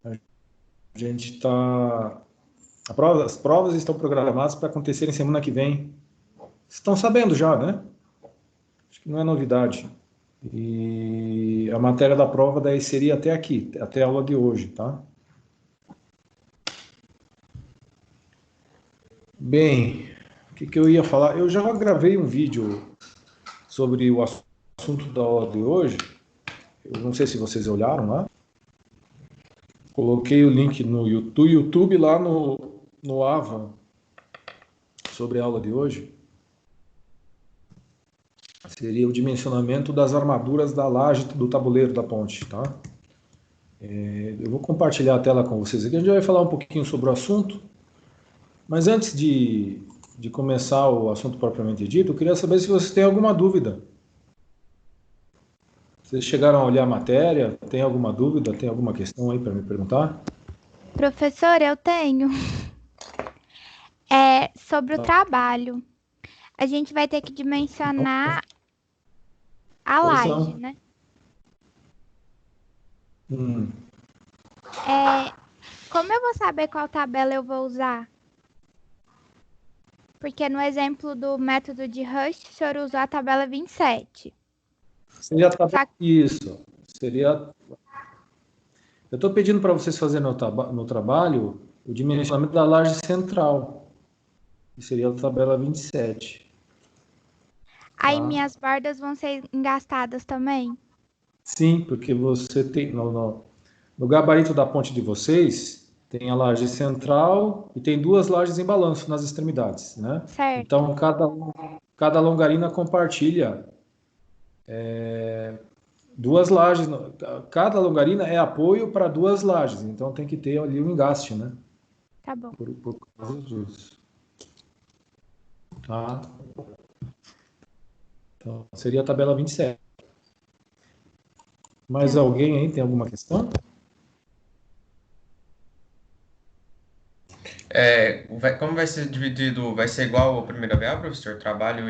A gente está... As provas estão programadas para acontecerem semana que vem. Vocês estão sabendo já, né? Acho que não é novidade. E a matéria da prova daí seria até aqui, até a aula de hoje, tá? Bem, o que eu ia falar? Eu já gravei um vídeo sobre o assunto da aula de hoje. Eu não sei se vocês olharam lá. Coloquei o link do YouTube lá no AVA sobre a aula de hoje. Seria o dimensionamento das armaduras da laje do tabuleiro da ponte, tá? Eu vou compartilhar a tela com vocês aqui. A gente vai falar um pouquinho sobre o assunto. Mas antes de começar o assunto propriamente dito, eu queria saber se vocês têm alguma dúvida. Vocês chegaram a olhar a matéria? Tem alguma dúvida? Tem alguma questão aí para me perguntar? Professor, eu tenho. É sobre o Tá. trabalho. A gente vai ter que dimensionar a Pois laje, não. né? Hum. Como eu vou saber qual tabela eu vou usar? Porque no exemplo do método de Rush, o senhor usou a tabela 27. Seria Só que isso. Seria. Eu estou pedindo para vocês fazerem no trabalho o dimensionamento da laje central, que seria a tabela 27. aí Tá? minhas bordas vão ser engastadas também. Sim, porque você tem no gabarito da ponte de vocês tem a laje central e tem duas lajes em balanço nas extremidades, né? Certo. Então cada longarina compartilha duas lajes. Cada longarina é apoio para duas lajes, então tem que ter ali um engaste, né? Tá bom. Por causa disso. Tá? Então seria a tabela 27. Mais Tá. alguém aí tem alguma questão? Como vai ser dividido? Vai ser igual ao primeiro ABA, professor? Trabalho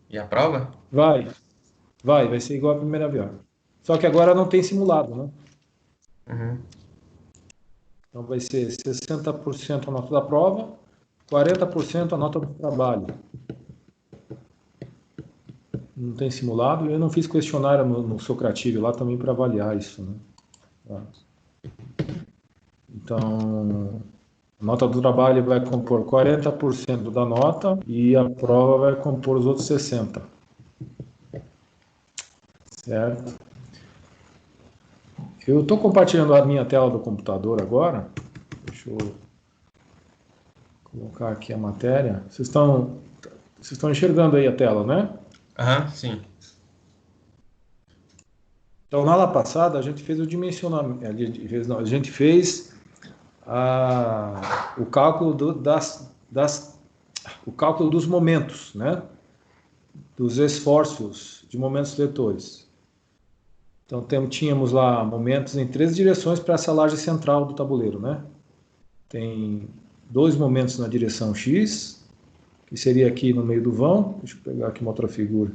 e a prova? Vai ser igual a primeira viagem. Só que agora não tem simulado, né? Uhum. Então vai ser 60% a nota da prova, 40% a nota do trabalho. Não tem simulado, eu não fiz questionário no Socrative lá também para avaliar isso, né? Tá. Então, a nota do trabalho vai compor 40% da nota e a prova vai compor os outros 60%. Certo? Eu estou compartilhando a minha tela do computador agora. Deixa eu colocar aqui a matéria. Vocês estão enxergando aí a tela, né? Aham, sim. Então, na aula passada, a gente fez o dimensionamento. A gente fez o cálculo o cálculo dos momentos, né? Dos esforços de momentos vetores. Então, tínhamos lá momentos em três direções para essa laje central do tabuleiro, né? Tem dois momentos na direção X, que seria aqui no meio do vão. Deixa eu pegar aqui uma outra figura.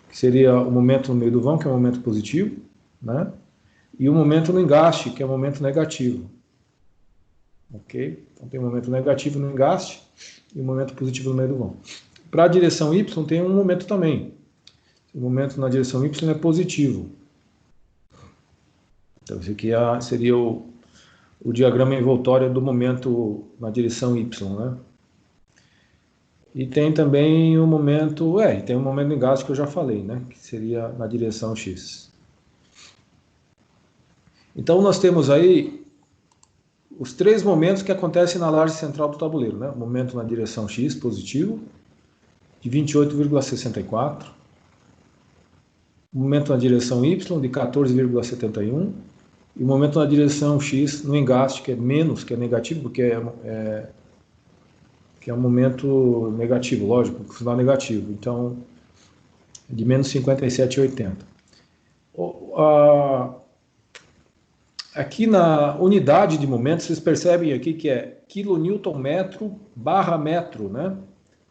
Que seria o momento no meio do vão, que é o momento positivo, né? E o momento no engaste, que é o momento negativo. Ok? Então tem um momento negativo no engaste e um momento positivo no meio do vão. Para a direção Y tem um momento também. O momento na direção Y é positivo. Então esse aqui seria o diagrama envoltório do momento na direção Y, né? E tem também o momento, tem um momento em gasto que eu já falei, né? Que seria na direção X. Então nós temos aí os três momentos que acontecem na laje central do tabuleiro, né? O momento na direção X, positivo, de 28,64. O momento na direção Y, de 14,71. E o momento na direção X, no engaste, que é menos, que é negativo, porque que é um momento negativo, lógico, sinal negativo. Então, de menos 57,80. Aqui na unidade de momento, vocês percebem aqui que é quilonewton-metro barra metro, né?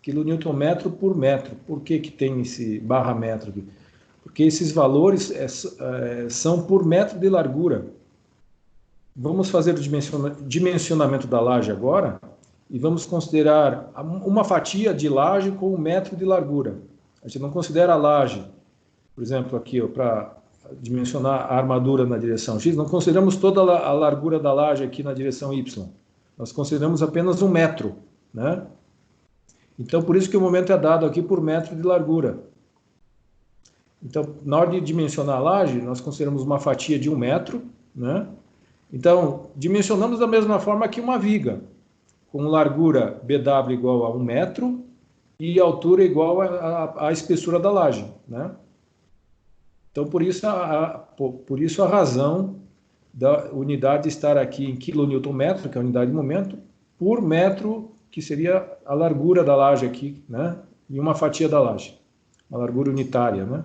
Quilonewton-metro por metro. Por que tem esse barra metro aqui? Porque esses valores são por metro de largura. Vamos fazer o dimensionamento da laje agora e vamos considerar uma fatia de laje com 1 metro de largura. A gente não considera a laje, por exemplo, aqui para dimensionar a armadura na direção X, não consideramos toda a largura da laje aqui na direção Y. Nós consideramos apenas 1 metro, né? Então, por isso que o momento é dado aqui por metro de largura. Então, na hora de dimensionar a laje, nós consideramos uma fatia de 1 metro, né? Então, dimensionamos da mesma forma que uma viga, com largura BW igual a 1 metro e altura igual à espessura da laje, né? Então, por isso a razão da unidade estar aqui em kN/metro, que é a unidade de momento, por metro, que seria a largura da laje aqui, né? E uma fatia da laje, uma largura unitária, né?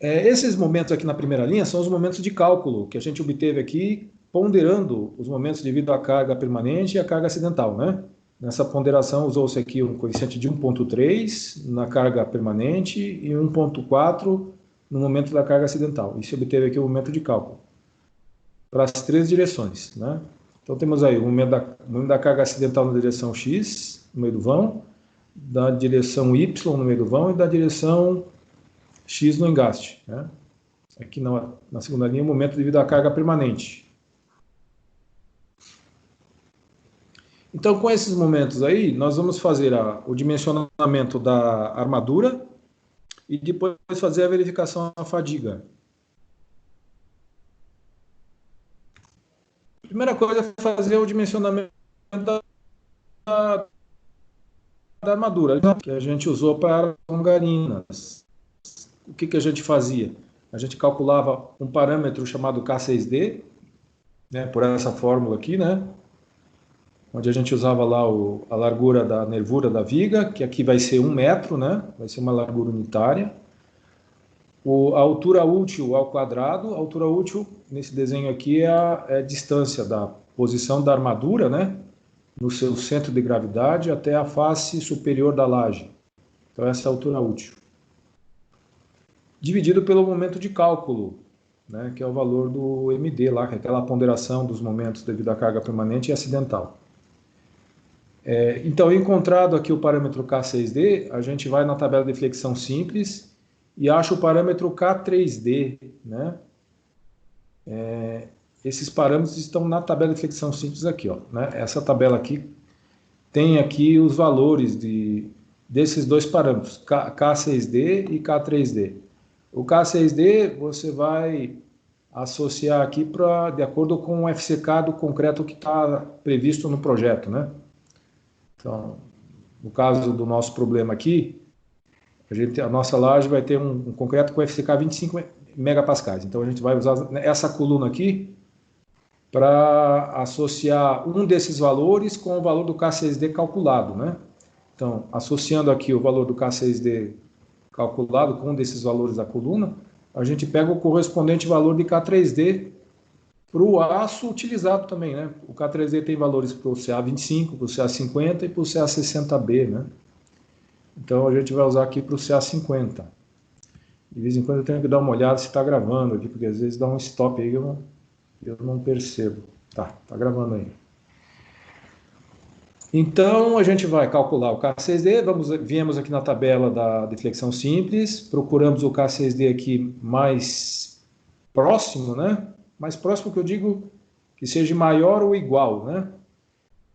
Esses momentos aqui na primeira linha são os momentos de cálculo que a gente obteve aqui, ponderando os momentos devido à carga permanente e à carga acidental, né? Nessa ponderação usou-se aqui um coeficiente de 1,3 na carga permanente e 1,4 no momento da carga acidental. E se obteve aqui o momento de cálculo para as 3 direções, né? Então temos aí o momento da carga acidental na direção X, no meio do vão, da direção Y no meio do vão e da direção X no engaste, né? Aqui na segunda linha, o momento devido à carga permanente. Então, com esses momentos aí, nós vamos fazer o dimensionamento da armadura e depois fazer a verificação da fadiga. A primeira coisa é fazer o dimensionamento da armadura, que a gente usou para longarinas. O que a gente fazia? A gente calculava um parâmetro chamado K6D, né, por essa fórmula aqui, né? Onde a gente usava lá a largura da nervura da viga, que aqui vai ser 1 metro, né? Vai ser uma largura unitária. A altura útil ao quadrado, a altura útil nesse desenho aqui é a distância da posição da armadura, né? No seu centro de gravidade até a face superior da laje. Então essa é a altura útil. Dividido pelo momento de cálculo, né? Que é o valor do MD lá, que é aquela ponderação dos momentos devido à carga permanente e acidental. Então, encontrado aqui o parâmetro K6D, a gente vai na tabela de flexão simples e acha o parâmetro K3D, né? Esses parâmetros estão na tabela de flexão simples aqui, ó, né? Essa tabela aqui tem aqui os valores desses 2 parâmetros, K6D e K3D. O K6D você vai associar aqui de acordo com o FCK do concreto que está previsto no projeto, né? Então, no caso do nosso problema aqui, a nossa laje vai ter um concreto com FCK 25 megapascais. Então, a gente vai usar essa coluna aqui para associar um desses valores com o valor do K6D calculado, né? Então, associando aqui o valor do K6D calculado com um desses valores da coluna, a gente pega o correspondente valor de K3D para o aço utilizado também, né? O K3D tem valores para o CA25, para o CA50 e para o CA60B, né? Então a gente vai usar aqui para o CA50. De vez em quando eu tenho que dar uma olhada se está gravando aqui, porque às vezes dá um stop aí eu não percebo. Tá gravando aí. Então a gente vai calcular o K6D, viemos aqui na tabela de flexão simples, procuramos o K6D aqui mais próximo, né? Mais próximo que eu digo que seja maior ou igual, né?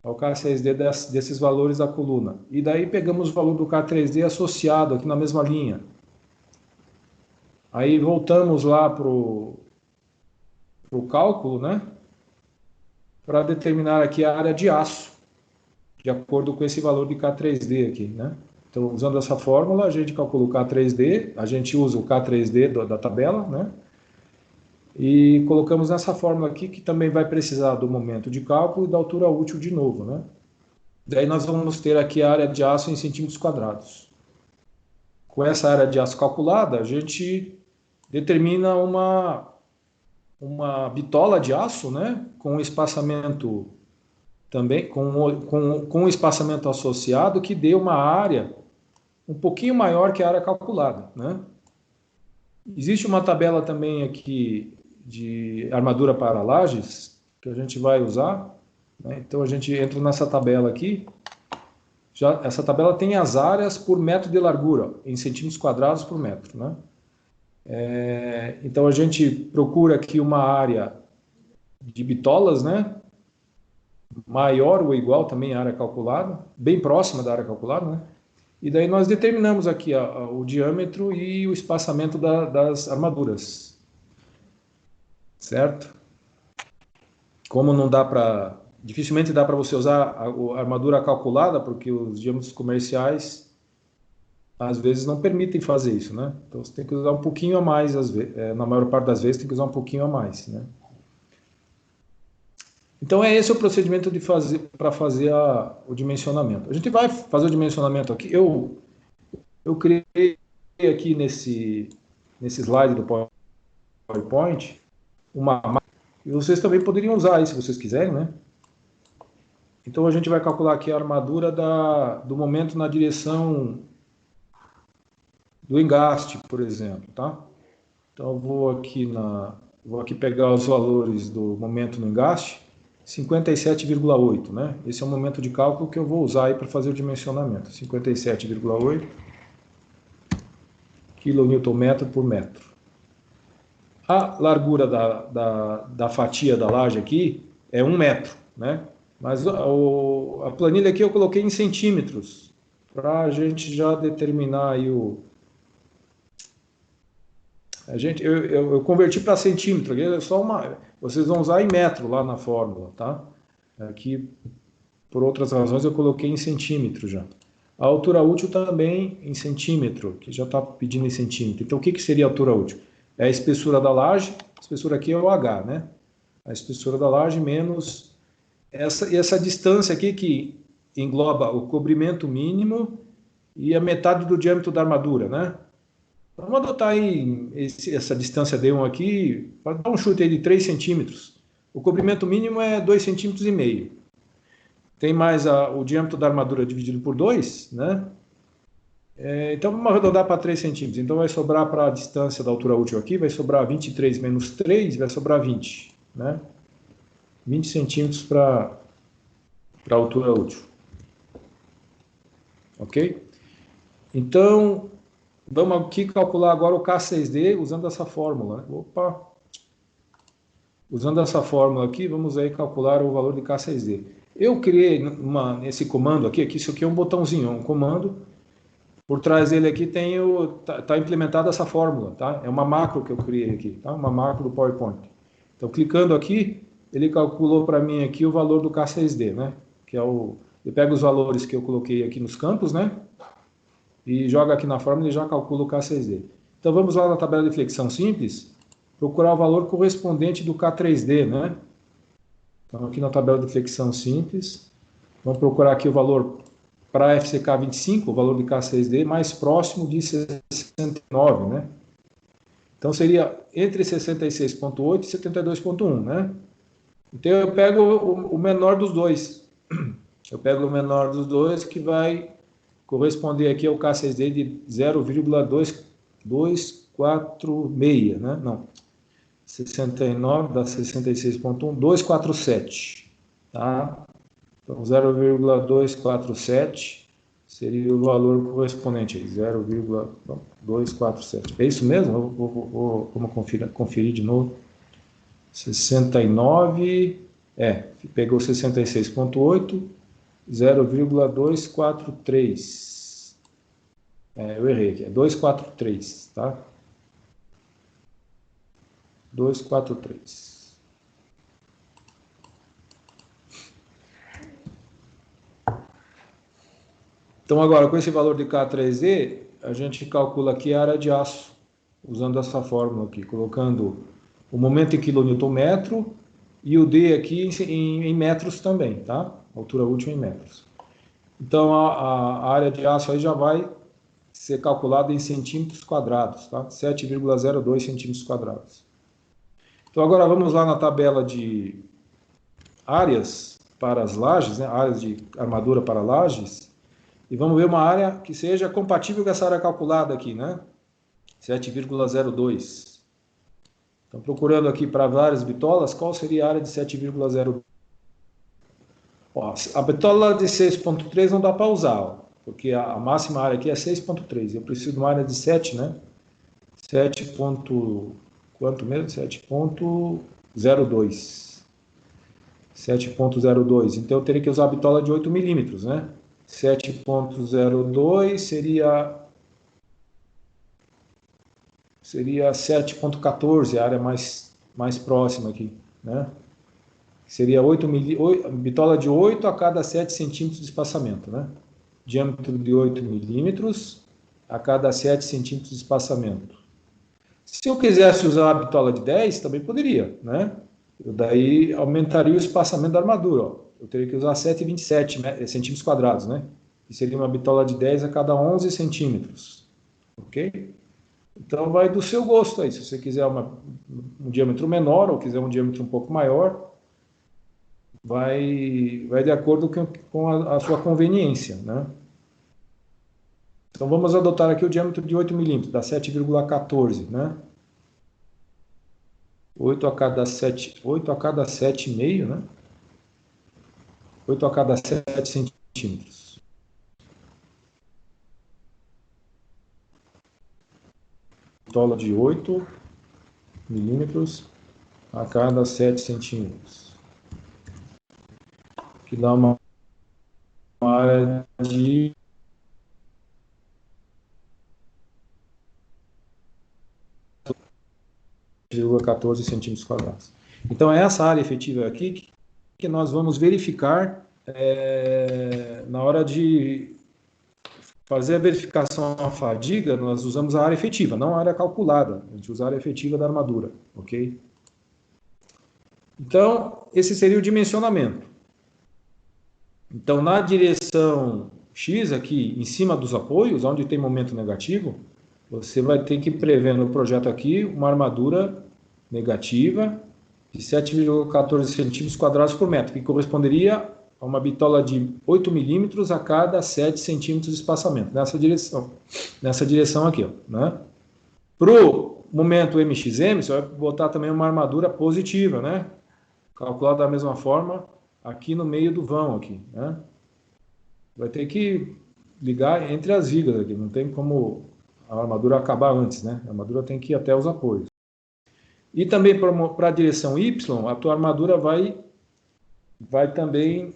Ao K6D desses valores da coluna. E daí pegamos o valor do K3D associado aqui na mesma linha. Aí voltamos lá para o cálculo, né? Para determinar aqui a área de aço, de acordo com esse valor de K3D aqui, né? Então, usando essa fórmula, a gente calcula o K3D, a gente usa o K3D da tabela, né? E colocamos nessa fórmula aqui, que também vai precisar do momento de cálculo e da altura útil de novo, né? Daí nós vamos ter aqui a área de aço em centímetros quadrados. Com essa área de aço calculada, a gente determina uma bitola de aço, né? Com espaçamento também, com espaçamento associado, que dê uma área um pouquinho maior que a área calculada, né? Existe uma tabela também aqui de armadura para lajes, que a gente vai usar, né? Então a gente entra nessa tabela aqui. Essa tabela tem as áreas por metro de largura, em centímetros quadrados por metro, né? Então a gente procura aqui uma área de bitolas, né? Maior ou igual também à área calculada, bem próxima da área calculada, né? E daí nós determinamos aqui o diâmetro e o espaçamento das armaduras, certo? Como não dá para, dificilmente dá para você usar a armadura calculada, porque os diâmetros comerciais às vezes não permitem fazer isso, né? Então você tem que usar um pouquinho a mais, na maior parte das vezes tem que usar um pouquinho a mais, né? Então esse o procedimento para fazer o dimensionamento. A gente vai fazer o dimensionamento aqui. Eu criei aqui nesse slide do PowerPoint uma, e vocês também poderiam usar aí se vocês quiserem, né? Então a gente vai calcular aqui a armadura do momento na direção do engaste, por exemplo, tá? Então eu vou aqui pegar os valores do momento no engaste, 57,8, né? Esse é o momento de cálculo que eu vou usar aí para fazer o dimensionamento, 57,8 kNm por metro. A largura da fatia da laje aqui é 1 metro, né? Mas a planilha aqui eu coloquei em centímetros, para a gente já determinar aí eu converti para centímetro, aqui é só vocês vão usar em metro lá na fórmula, tá? Aqui, por outras razões, eu coloquei em centímetro já. A altura útil também em centímetro, que já está pedindo em centímetro. Então, o que seria a altura útil? É a espessura da laje, a espessura aqui é o H, né? A espessura da laje menos essa distância aqui que engloba o cobrimento mínimo e a metade do diâmetro da armadura, né? Vamos adotar aí essa distância D1 aqui, para dar um chute aí de 3 centímetros. O cobrimento mínimo é 2,5 centímetros. Tem mais o diâmetro da armadura dividido por 2, né? Então vamos arredondar para 3 centímetros. Então vai sobrar para a distância da altura útil aqui, vai sobrar 23 menos 3, vai sobrar 20, né? 20 centímetros para a altura útil. Ok? Então, vamos aqui calcular agora o K6D usando essa fórmula. Opa! Usando essa fórmula aqui, vamos aí calcular o valor de K6D. Eu criei nesse comando aqui, isso aqui é um botãozinho, um comando. Por trás dele aqui tá implementada essa fórmula, tá? É uma macro que eu criei aqui, tá? Uma macro do PowerPoint. Então, clicando aqui, ele calculou para mim aqui o valor do K6D, né? Que é ele pega os valores que eu coloquei aqui nos campos, né? E joga aqui na fórmula e já calcula o K6D. Então vamos lá na tabela de flexão simples, procurar o valor correspondente do K3D, né? Então aqui na tabela de flexão simples, vamos procurar aqui o valor para FCK 25, o valor de K6D mais próximo de 69, né? Então seria entre 66,8 e 72,1, né? Então eu pego o menor dos dois. Eu pego o menor dos dois que vai corresponder aqui ao K6D de 0,246, né? Não, 69 dá 66,1, 247, tá? Então 0,247 seria o valor correspondente aí, 0,247. É isso mesmo? Vamos conferir de novo. 69, pegou 66,8, 0,243. Eu errei aqui, é 243, tá? 243. Então agora, com esse valor de K3D, a gente calcula aqui a área de aço, usando essa fórmula aqui, colocando o momento em quilonewton-metro e o D aqui em metros também, tá? Altura útil em metros. Então a área de aço aí já vai ser calculada em centímetros quadrados, tá? 7,02 centímetros quadrados. Então agora vamos lá na tabela de áreas para as lajes, né? Áreas de armadura para lajes, e vamos ver uma área que seja compatível com essa área calculada aqui, né? 7,02. Então, procurando aqui para várias bitolas, qual seria a área de 7,02? A bitola de 6,3 não dá para usar, ó, porque a máxima área aqui é 6,3. Eu preciso de uma área de 7, né? 7. Quanto mesmo? 7,02. 7,02. Então, eu teria que usar a bitola de 8 milímetros, né? 7,02 seria 7,14, a área mais próxima aqui, né? Seria bitola de 8 a cada 7 centímetros de espaçamento, né? Diâmetro de 8 milímetros a cada 7 centímetros de espaçamento. Se eu quisesse usar a bitola de 10, também poderia, né? Eu daí aumentaria o espaçamento da armadura, ó. Eu teria que usar 7,27 centímetros quadrados, né? Que seria uma bitola de 10 a cada 11 centímetros, ok? Então vai do seu gosto aí, se você quiser um diâmetro menor ou quiser um diâmetro um pouco maior, vai de acordo com a sua conveniência, né? Então vamos adotar aqui o diâmetro de 8 milímetros, dá 7,14, né? 8 a cada 7,5, né? 8 a cada 7 centímetros. Bitola de 8 milímetros a cada 7 centímetros. Que dá uma área de 14 centímetros quadrados. Então, é essa área efetiva aqui que nós vamos verificar na hora de fazer a verificação à fadiga. Nós usamos a área efetiva, não a área calculada. A gente usa a área efetiva da armadura, ok? Então, esse seria o dimensionamento. Então, na direção X, aqui em cima dos apoios, onde tem momento negativo, você vai ter que prever no projeto aqui uma armadura negativa de 7,14 centímetros quadrados por metro, que corresponderia a uma bitola de 8 milímetros a cada 7 centímetros de espaçamento, nessa direção aqui, ó, né? Para o momento MXM, você vai botar também uma armadura positiva, né? Calculada da mesma forma, aqui no meio do vão, aqui, né? Vai ter que ligar entre as vigas aqui, não tem como a armadura acabar antes, né? A armadura tem que ir até os apoios. E também para a direção Y, a tua armadura vai também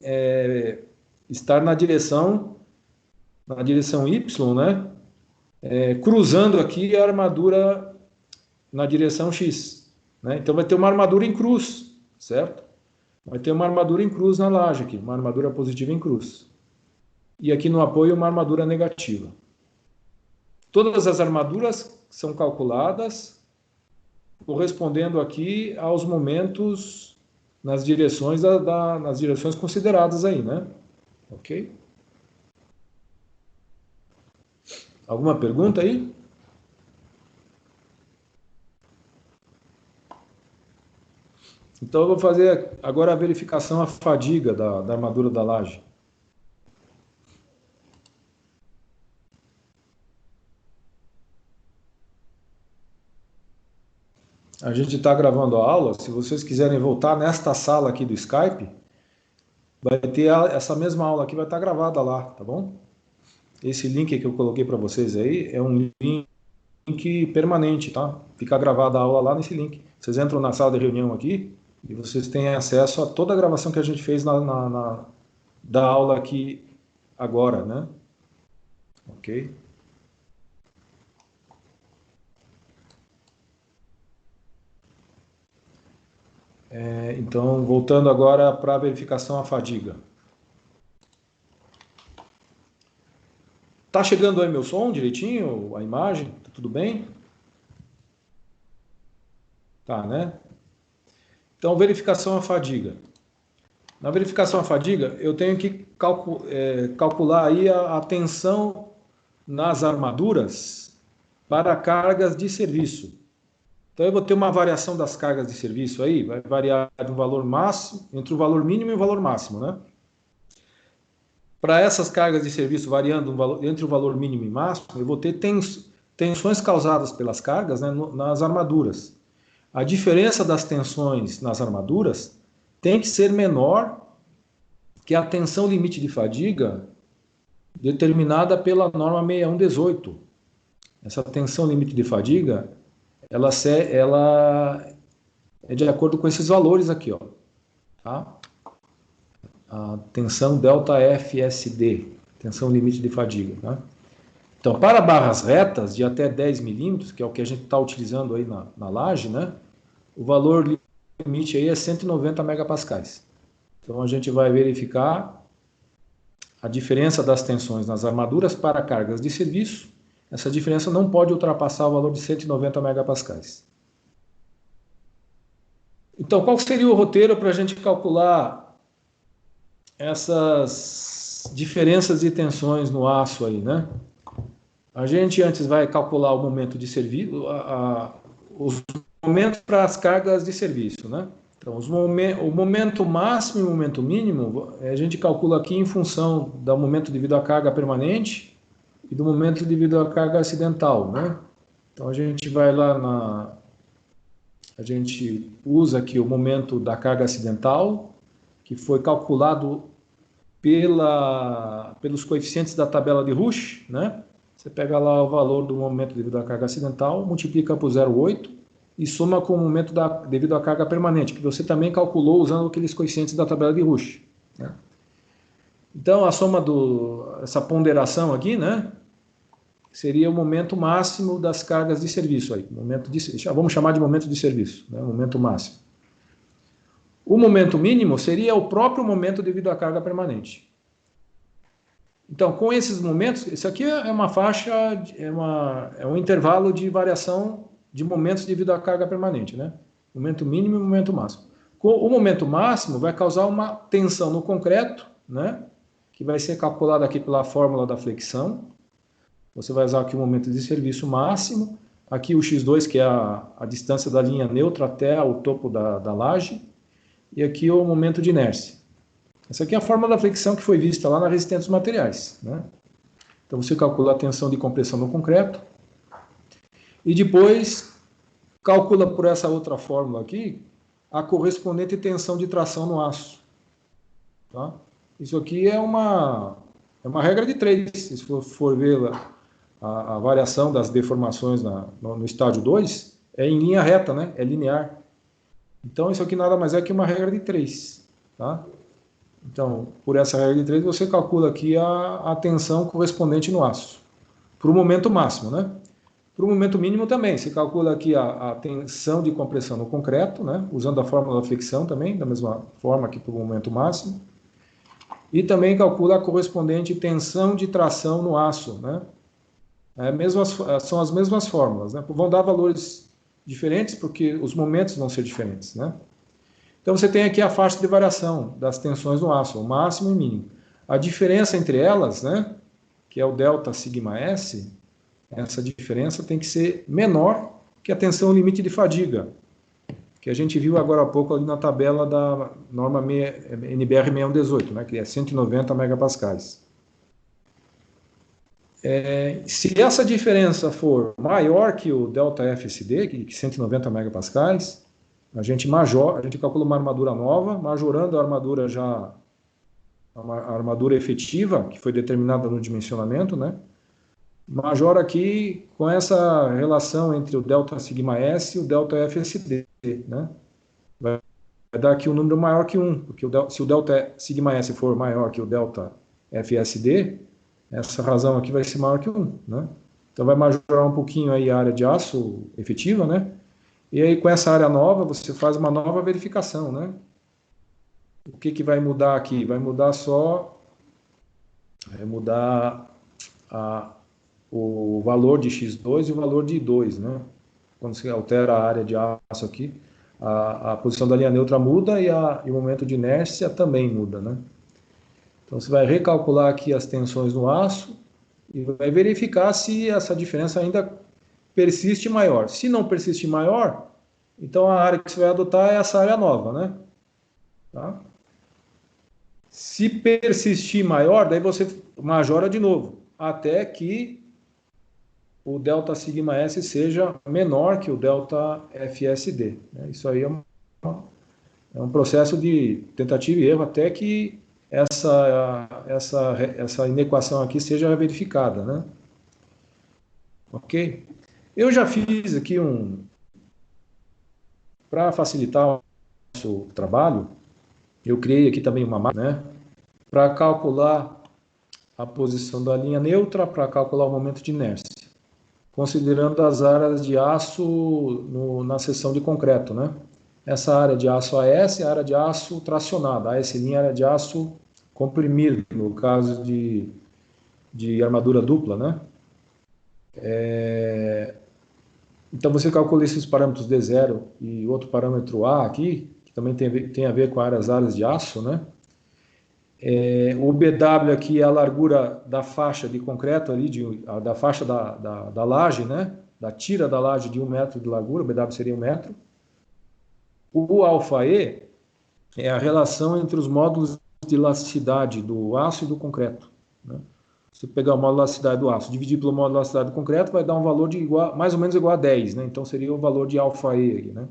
estar na direção Y, né? Cruzando aqui a armadura na direção X, né? Então vai ter uma armadura em cruz, certo? Vai ter uma armadura em cruz na laje aqui, uma armadura positiva em cruz. E aqui no apoio uma armadura negativa. Todas as armaduras são calculadas correspondendo aqui aos momentos nas direções nas direções consideradas aí, né? Ok? Alguma pergunta aí? Então eu vou fazer agora a verificação à fadiga da armadura da laje. A gente está gravando a aula. Se vocês quiserem voltar nesta sala aqui do Skype, vai ter essa mesma aula aqui, vai estar gravada lá, tá bom? Esse link que eu coloquei para vocês aí é um link permanente, tá? Fica gravada a aula lá nesse link. Vocês entram na sala de reunião aqui e vocês têm acesso a toda a gravação que a gente fez da aula aqui agora, né? Ok? Então, voltando agora para a verificação à fadiga. Tá chegando aí meu som direitinho? A imagem? Tá tudo bem? Tá, né? Então, verificação à fadiga. Na verificação à fadiga, eu tenho que calcular aí a tensão nas armaduras para cargas de serviço. Então, eu vou ter uma variação das cargas de serviço aí, vai variar de um valor máximo, entre o valor mínimo e o valor máximo, né? Para essas cargas de serviço variando entre o valor mínimo e máximo, eu vou ter tensões causadas pelas cargas, né, nas armaduras. A diferença das tensões nas armaduras tem que ser menor que a tensão limite de fadiga determinada pela norma 6118. Essa tensão limite de fadiga, ela é de acordo com esses valores aqui, ó, tá? A tensão delta FSD, tensão limite de fadiga, tá? Então, para barras retas de até 10 milímetros, que é o que a gente está utilizando aí na laje, né? O valor limite aí é 190 megapascais. Então, a gente vai verificar a diferença das tensões nas armaduras para cargas de serviço. Essa diferença não pode ultrapassar o valor de 190 megapascais. Então, qual seria o roteiro para a gente calcular essas diferenças de tensões no aço aí, né? A gente antes vai calcular o momento de serviço, os momentos para as cargas de serviço, né? Então, o momento máximo e o momento mínimo, a gente calcula aqui em função do momento devido à carga permanente e do momento devido à carga acidental, né? Então, a gente vai lá a gente usa aqui o momento da carga acidental, que foi calculado pelos coeficientes da tabela de Rush, né? Você pega lá o valor do momento devido à carga acidental, multiplica por 0,8 e soma com o momento devido à carga permanente, que você também calculou usando aqueles coeficientes da tabela de Rush, né? Então, a soma essa ponderação aqui, né, seria o momento máximo das cargas de serviço aí, vamos chamar de momento de serviço, né, momento máximo. O momento mínimo seria o próprio momento devido à carga permanente. Então, com esses momentos, isso aqui é uma faixa, é um intervalo de variação de momentos devido à carga permanente, né? Momento mínimo e momento máximo. O momento máximo vai causar uma tensão no concreto, né? Que vai ser calculada aqui pela fórmula da flexão. Você vai usar aqui o momento de serviço máximo, aqui o x2, que é a distância da linha neutra até o topo da laje, e aqui o momento de inércia. Essa aqui é a fórmula da flexão que foi vista lá na resistência dos materiais, né? Então, você calcula a tensão de compressão no concreto e depois calcula por essa outra fórmula aqui a correspondente tensão de tração no aço, tá? Isso aqui é uma regra de 3, se for ver a variação das deformações no estágio 2, é em linha reta, né? É linear. Então, isso aqui nada mais é que uma regra de 3, tá? Então, por essa regra de 3, você calcula aqui a tensão correspondente no aço, para o momento máximo, né? Para o momento mínimo também, você calcula aqui a tensão de compressão no concreto, né? Usando a fórmula da flexão também, da mesma forma que para o momento máximo. E também calcula a correspondente tensão de tração no aço, né? São as mesmas fórmulas, né? Vão dar valores diferentes porque os momentos vão ser diferentes, né? Então, você tem aqui a faixa de variação das tensões no aço, o máximo e o mínimo. A diferença entre elas, né, que é o delta sigma S, essa diferença tem que ser menor que a tensão limite de fadiga, que a gente viu agora há pouco ali na tabela da norma NBR 6118, né, que é 190 megapascais. Se essa diferença for maior que o delta FSD, que é 190 megapascais, a gente calcula uma armadura nova, majorando a armadura efetiva, que foi determinada no dimensionamento, né? Majora aqui com essa relação entre o delta sigma S e o delta FSD, né? Vai dar aqui um número maior que 1, porque se o delta sigma S for maior que o delta FSD, essa razão aqui vai ser maior que 1, né? Então vai majorar um pouquinho aí a área de aço efetiva, né? E aí, com essa área nova, você faz uma nova verificação, né? O que vai mudar aqui? Vai mudar o valor de x2 e o valor de I2, né? Quando você altera a área de aço aqui, a posição da linha neutra muda e o momento de inércia também muda, né? Então, você vai recalcular aqui as tensões no aço e vai verificar se essa diferença ainda persiste maior. Se não persiste maior, então a área que você vai adotar é essa área nova, né? Tá? Se persistir maior, daí você majora de novo, até que o delta sigma S seja menor que o delta FSD, né? Isso aí é um processo de tentativa e erro até que essa inequação aqui seja verificada, né? Ok? Eu já fiz aqui para facilitar o nosso trabalho, eu criei aqui também uma máquina, né? Para calcular a posição da linha neutra, para calcular o momento de inércia, considerando as áreas de aço na seção de concreto, né? Essa área de aço AS é a área de aço tracionada, AS' é a área de aço comprimido, no caso de armadura dupla, né? Então você calcula esses parâmetros D0 e outro parâmetro A aqui, que também tem a ver com as áreas de aço, né? O BW aqui é a largura da faixa de concreto ali, da faixa da laje, né? Da tira da laje de 1 metro de largura, o BW seria 1 metro. O alfa E é a relação entre os módulos de elasticidade do aço e do concreto, né? Se pegar o módulo de elasticidade do aço, dividir pelo módulo de elasticidade do concreto, vai dar um valor de mais ou menos igual a 10, né? Então seria o valor de alfa E aqui, né?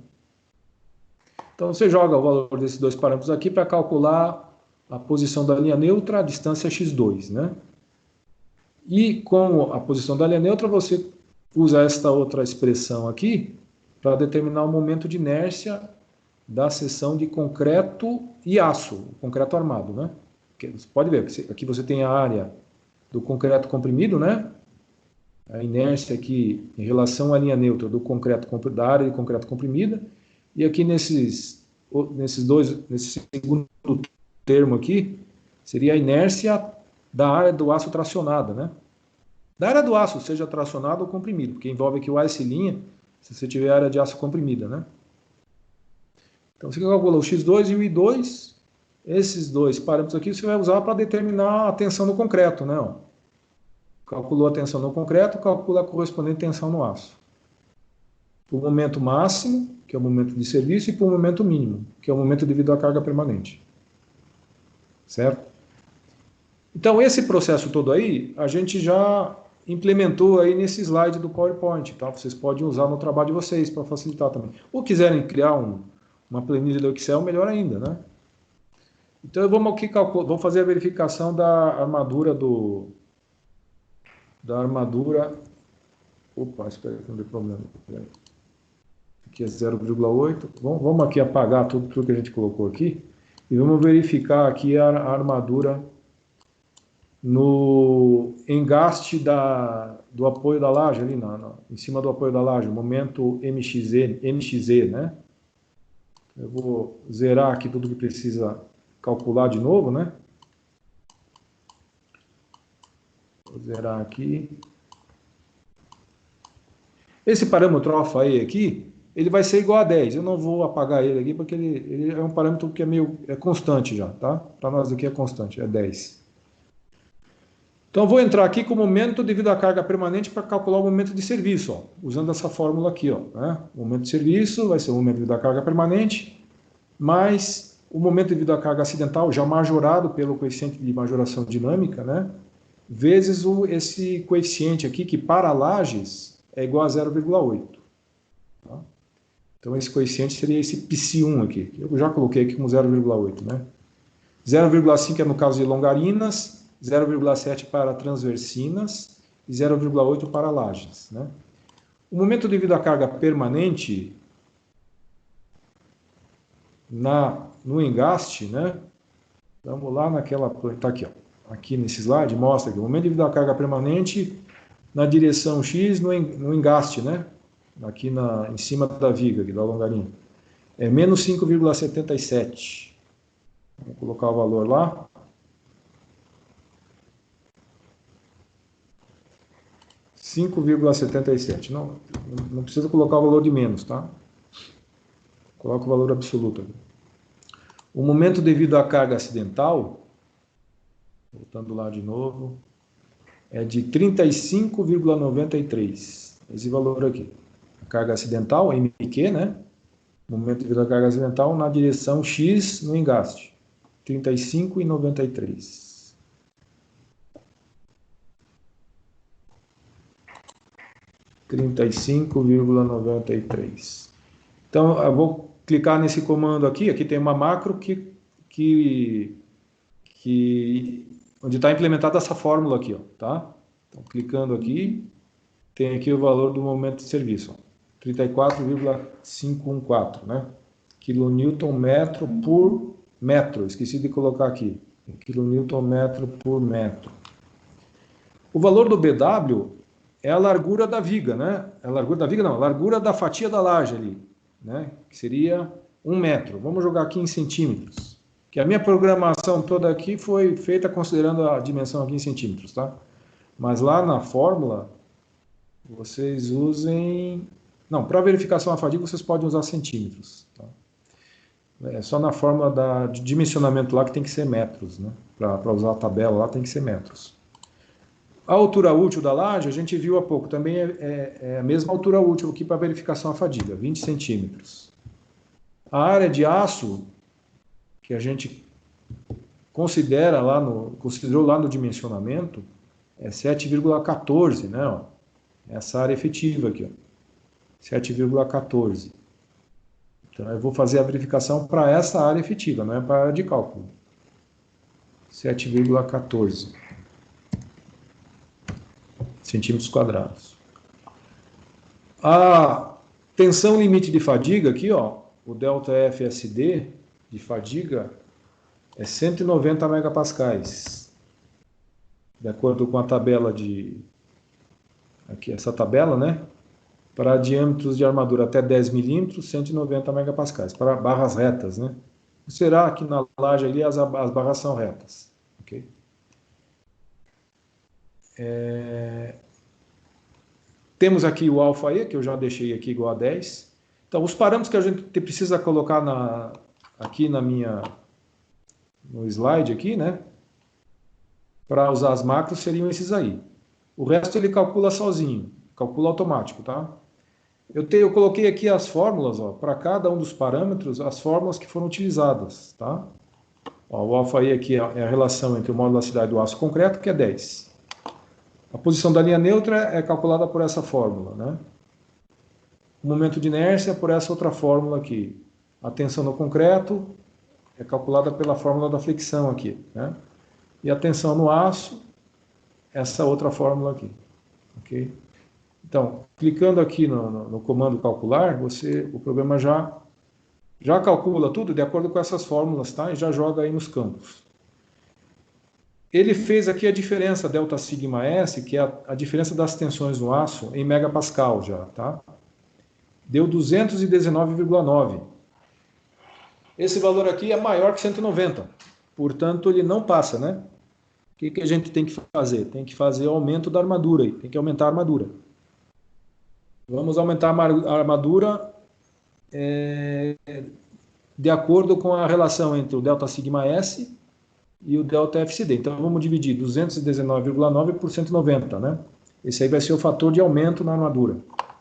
Então você joga o valor desses dois parâmetros aqui para calcular a posição da linha neutra, a distância x2, né? E com a posição da linha neutra, você usa esta outra expressão aqui para determinar o momento de inércia da seção de concreto e aço, concreto armado, né? Você pode ver, aqui você tem a área do concreto comprimido, né? A inércia aqui em relação à linha neutra da área de concreto comprimida, e aqui nesse segundo termo aqui, seria a inércia da área do aço tracionada, né? Da área do aço, seja tracionado ou comprimido, porque envolve aqui o AS', se você tiver área de aço comprimida, né? Então você calcula o x2 e o i2, esses dois parâmetros aqui você vai usar para determinar a tensão no concreto, né? Calculou a tensão no concreto, calcula a correspondente tensão no aço. Para o momento máximo, que é o momento de serviço, e para o momento mínimo, que é o momento devido à carga permanente. Certo? Então, esse processo todo aí, a gente já implementou aí nesse slide do PowerPoint, tá? Vocês podem usar no trabalho de vocês para facilitar também. Ou quiserem criar uma planilha do Excel, melhor ainda, né? Então, vamos aqui vamos fazer a verificação da armadura Opa, espera que não dê problema. Aqui é 0,8. Vamos aqui apagar tudo que a gente colocou aqui e vamos verificar aqui a armadura no engaste do apoio da laje, ali em cima do apoio da laje, o momento MXE, né? Eu vou zerar aqui tudo que precisa calcular de novo, né? Vou zerar aqui. Esse parâmetro alfa E aqui, ele vai ser igual a 10. Eu não vou apagar ele aqui, porque ele é um parâmetro que é constante já, tá? Para nós aqui é constante, é 10. Então, eu vou entrar aqui com o momento devido à carga permanente para calcular o momento de serviço, ó, usando essa fórmula aqui, ó, né? O momento de serviço vai ser o momento devido à carga permanente, mais o momento devido à carga acidental, já majorado pelo coeficiente de majoração dinâmica, né? Vezes esse coeficiente aqui, que para lajes é igual a 0,8. Tá? Então, esse coeficiente seria esse Psi1 aqui. Eu já coloquei aqui como 0,8, né? 0,5 é no caso de longarinas, 0,7 para transversinas e 0,8 para lajes, né? O momento devido à carga permanente no engaste, né? Vamos lá naquela... Tá aqui, ó. Aqui nesse slide mostra que o momento devido à carga permanente na direção X no engaste, né? Aqui em cima da viga, aqui da longarina. É menos 5,77. Vou colocar o valor lá. 5,77. Não precisa colocar o valor de menos, tá? Coloca o valor absoluto. O momento devido à carga acidental, voltando lá de novo, é de 35,93. Esse valor aqui. A carga acidental, MQ, né? Momento devido à carga acidental na direção X no engaste. 35,93. 35,93. Então, eu vou clicar nesse comando aqui. Aqui tem uma macro onde está implementada essa fórmula aqui, ó, tá? Então, clicando aqui, tem aqui o valor do momento de serviço, 34,514, né? Quilonewton metro por metro. Esqueci de colocar aqui. Quilonewton metro por metro. O valor do BW é a largura da viga, né? A largura da viga não, a largura da fatia da laje ali, né? Que seria 1 metro. Vamos jogar aqui em centímetros. Que a minha programação toda aqui foi feita considerando a dimensão aqui em centímetros, tá? Mas lá na fórmula, vocês usem... Não, para verificação da fadiga, vocês podem usar centímetros, tá? É só na fórmula de dimensionamento lá que tem que ser metros, né? Para usar a tabela lá tem que ser metros. A altura útil da laje, a gente viu há pouco, também é a mesma altura útil aqui para verificação da fadiga, 20 centímetros. A área de aço, que a gente considerou lá no dimensionamento, é 7,14, né? Ó, essa área efetiva aqui, ó, 7,14. Então, eu vou fazer a verificação para essa área efetiva, não é para a área de cálculo. 7,14 centímetros quadrados. A tensão limite de fadiga aqui, ó, o delta FSD de fadiga é 190 megapascais. De acordo com a tabela aqui, essa tabela, né? Para diâmetros de armadura até 10 milímetros, 190 megapascais. Para barras retas, né? Será que na laje ali as barras são retas, ok? Temos aqui o alfa E, que eu já deixei aqui igual a 10. Então, os parâmetros que a gente precisa colocar aqui no slide aqui, né? Para usar as macros seriam esses aí. O resto ele calcula sozinho, calcula automático, tá? Eu coloquei aqui as fórmulas, ó, para cada um dos parâmetros, as fórmulas que foram utilizadas, tá? Ó, o alfa E aqui é a relação entre o módulo da elasticidade do aço concreto, que é 10. A posição da linha neutra é calculada por essa fórmula, né? O momento de inércia por essa outra fórmula aqui. A tensão no concreto é calculada pela fórmula da flexão aqui, né? E a tensão no aço, essa outra fórmula aqui, ok? Então, clicando aqui no comando calcular, o programa já calcula tudo de acordo com essas fórmulas, tá? E já joga aí nos campos. Ele fez aqui a diferença delta sigma S, que é a diferença das tensões no aço em megapascal já, tá? Deu 219,9. Esse valor aqui é maior que 190. Portanto, ele não passa, né? O que a gente tem que fazer? Tem que fazer o aumento da armadura aí, tem que aumentar a armadura. Vamos aumentar a armadura de acordo com a relação entre o delta sigma S e o delta FCD. Então, vamos dividir 219,9 por 190, né? Esse aí vai ser o fator de aumento na armadura.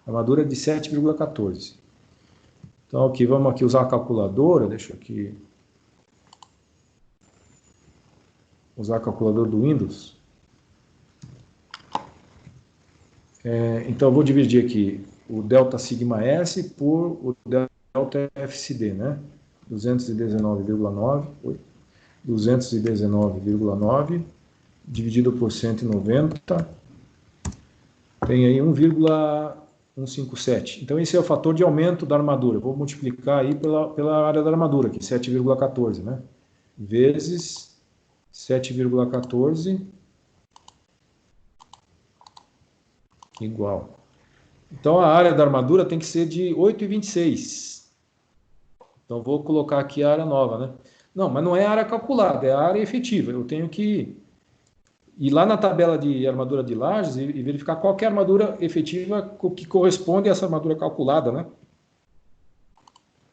A armadura é de 7,14. Então, aqui, vamos aqui usar a calculadora. Deixa eu aqui usar a calculadora do Windows. Então, eu vou dividir aqui o delta sigma S por o delta FCD, né? 219,9 dividido por 190 tem aí 1,157. Então, esse é o fator de aumento da armadura. Vou multiplicar aí pela área da armadura, aqui, 7,14, né? Vezes 7,14 igual. Então, a área da armadura tem que ser de 8,26. Então, vou colocar aqui a área nova, né? Não, mas não é a área calculada, é a área efetiva. Eu tenho que ir lá na tabela de armadura de lajes e verificar qual que é a armadura efetiva que corresponde a essa armadura calculada, né?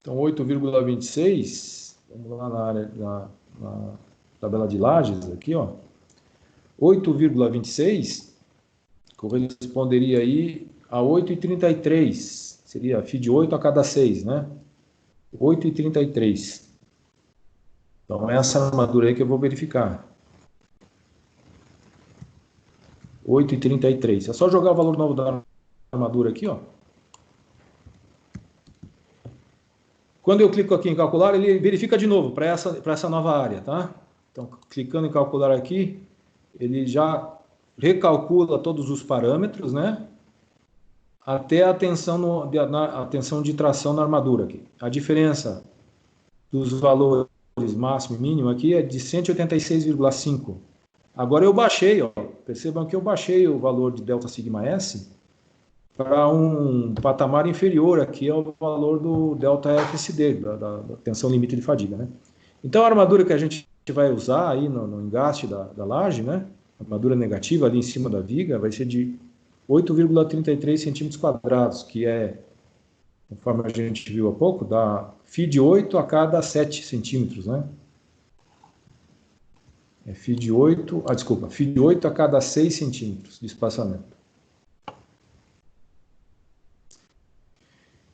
Então, 8,26, vamos lá na área na tabela de lajes aqui, ó. 8,26 corresponderia aí a 8,33. Seria φ de 8 a cada 6, né? 8,33. Então, essa armadura aí que eu vou verificar. 8,33. É só jogar o valor novo da armadura aqui, ó. Quando eu clico aqui em calcular, ele verifica de novo para essa nova área, tá? Então, clicando em calcular aqui, ele já recalcula todos os parâmetros, né? Até a tensão de tração na armadura aqui. A diferença dos valores máximo e mínimo aqui é de 186,5. Agora eu baixei, ó, percebam que eu baixei o valor de delta sigma S para um patamar inferior aqui ao valor do delta FSD, da tensão limite de fadiga, né? Então a armadura que a gente vai usar aí no engaste da laje, né? A armadura negativa ali em cima da viga vai ser de 8,33 centímetros quadrados, que é, conforme a gente viu há pouco, dá φ de 8 a cada 7 centímetros, né? É φ de 8 a cada 6 centímetros de espaçamento.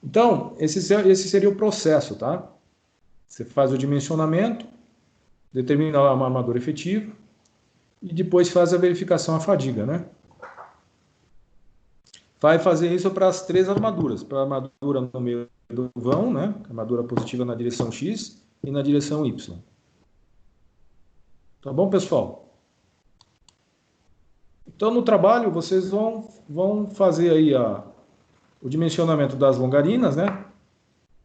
Então, esse seria o processo, tá? Você faz o dimensionamento, determina uma armadura efetiva e depois faz a verificação à fadiga, né? Vai fazer isso para as 3 armaduras, para a armadura no meio do vão, né? Armadura positiva na direção X e na direção Y. Tá bom, pessoal? Então, no trabalho, vocês vão fazer aí o dimensionamento das longarinas, né?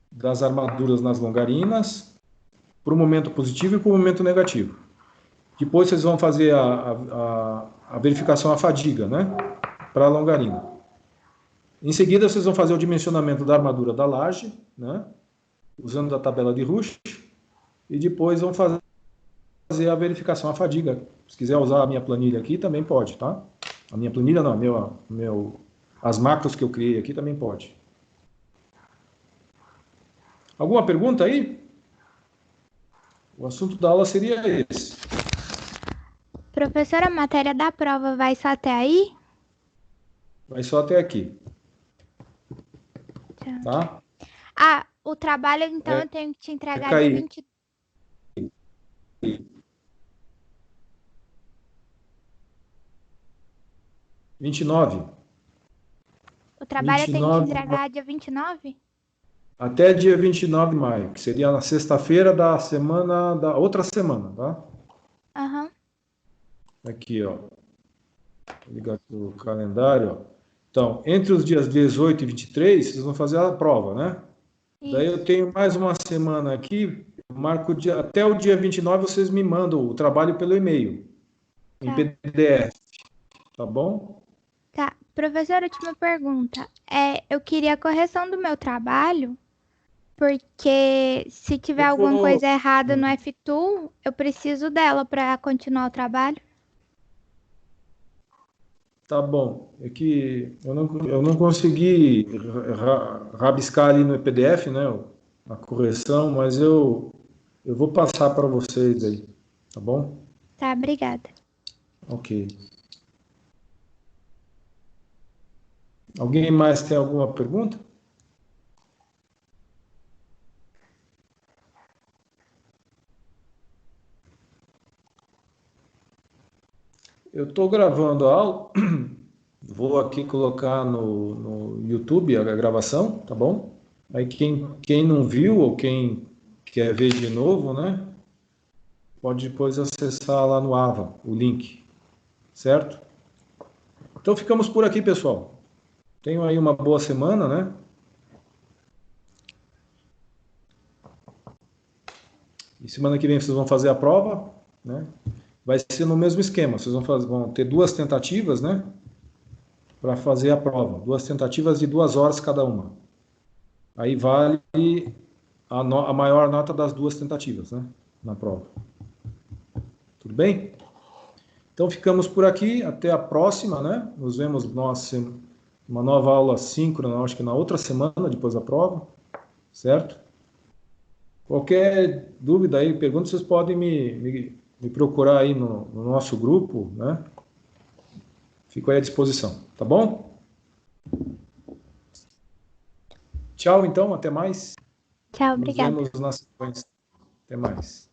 Das armaduras nas longarinas, para o momento positivo e para o momento negativo. Depois vocês vão fazer a verificação à fadiga, né? Para a longarina. Em seguida, vocês vão fazer o dimensionamento da armadura da laje, né? Usando a tabela de Rush. E depois vão fazer a verificação à fadiga. Se quiser usar a minha planilha aqui, também pode, tá? A minha planilha não, as macros que eu criei aqui também pode. Alguma pergunta aí? O assunto da aula seria esse. Professora, a matéria da prova vai só até aí? Vai só até aqui. Tá? Ah, o trabalho, então, eu tenho que te entregar de cair. 20... 29. O trabalho 29, eu tenho que te entregar dia 29? Até dia 29 de maio, que seria na sexta-feira da outra semana, tá? Aham. Aqui, ó. Vou ligar aqui o calendário, ó. Então, entre os dias 18 e 23, vocês vão fazer a prova, né? Isso. Daí eu tenho mais uma semana aqui, marco até o dia 29, vocês me mandam o trabalho pelo e-mail, em PDF, tá bom? Tá. Professora, última pergunta. Eu queria a correção do meu trabalho, porque se tiver alguma coisa errada no F2, eu preciso dela para continuar o trabalho. Tá bom. É que eu não consegui rabiscar ali no PDF, né, a correção, mas eu vou passar para vocês aí, tá bom? Tá, obrigada. Ok. Alguém mais tem alguma pergunta? Eu estou gravando a aula, vou aqui colocar no YouTube a gravação, tá bom? Aí quem não viu ou quem quer ver de novo, né? Pode depois acessar lá no AVA, o link, certo? Então ficamos por aqui, pessoal. Tenham aí uma boa semana, né? E semana que vem vocês vão fazer a prova, né? Vai ser no mesmo esquema. Vocês vão ter 2 tentativas, né? Para fazer a prova. 2 tentativas de 2 horas cada uma. Aí vale a maior nota das 2 tentativas, né? Na prova. Tudo bem? Então ficamos por aqui. Até a próxima, né? Nos vemos uma nova aula síncrona, acho que na outra semana, depois da prova. Certo? Qualquer dúvida aí, pergunta, vocês podem me procurar aí no nosso grupo, né? Fico aí à disposição, tá bom? Tchau, então, até mais. Tchau, obrigada. Nos vemos na sequência. Até mais.